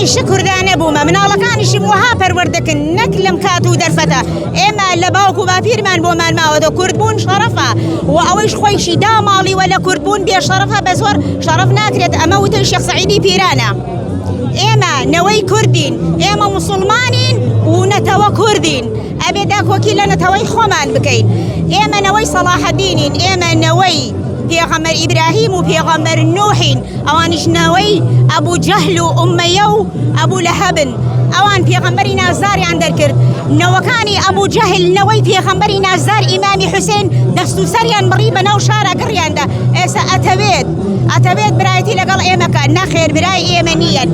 ئێمە شکردانە بوومە مناڵەکانیشی وها پەروەردەکن نەک لەم کات و دەرفەتە ئێمە لە باوکو باپیرمان بۆمان ماوەتە کوردبوون شەرەفە و ئەوەیش خۆیشی داماڵی وە لە کوردبوون بێ شەرەفە بە زۆر شەرەف ناکرێت ئەمە وتەی شێخ سەعیدی پیرانە ئێمە نەوەی کوردین ئێمە موسڵمانین و نەتەوە کوردین ئەبێ داکۆکی لە نەتەوەی خۆمان بکەین ئێمە نەوەی سەلاحەدینین ئێمە نەوەی پێغەمبەر ئیبراهیم و پێغەمبەر نوحین ئەوانیش نەوەی ئەبوو جەهل و ئومەیە و ئەبوو لەهەبن ئەوان پێغەمبەری نازداریان دەرکرد نەوەکانی ئەبوو جەهل نەوەی پێغەمبەری نازدار ئیمامی حوسێن دەست و سەریان بڕی بەناو شارە گڕیاندا ئێستا ئەتەوێت برایەتی لەگەڵ ئێمەکە نەخێر برای ئێمە نیەن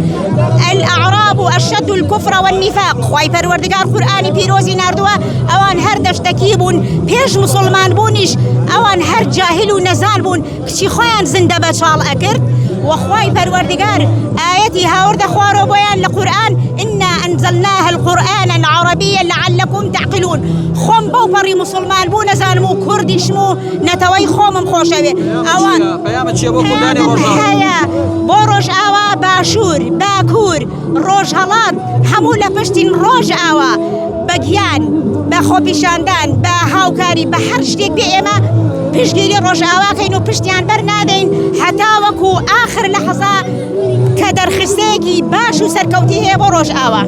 الأعراب أشد الكفر والنفاق خوای پەروەردگار قورئانی پیرۆزی ناردووە ئەوان هەر دەشتەکی بوون پێش مسلمان بوونیش ئەوان هەر جاهل و نەزان بوون کچی خۆیان زندە بە چاڵ ئەکرد وخواي پروردگار آياتي هاورد خوارو بيان لقرآن إنا أنزلناها القرآن عربيا لعلكم تعقلون خم بوبري مسلمان بو نزانمو كردي شمو نتوي خومم خوشوي أوان قيامة شي بو كرداني روجا بوروج آوا باشور باكور روج هلات حمولة پشتين روج آوا بەگیان بە خۆپیشاندان بە هاوکاری بە هەر شتێک پێ ئێمە پشتگیری ڕۆژئاواکەین و پشتیان بەرنادەین هەتا وەکو ئاخر لەحەزا کە دەرخستەیەکی باش و سەرکەوتی هەیە بۆ ڕۆژئاوا.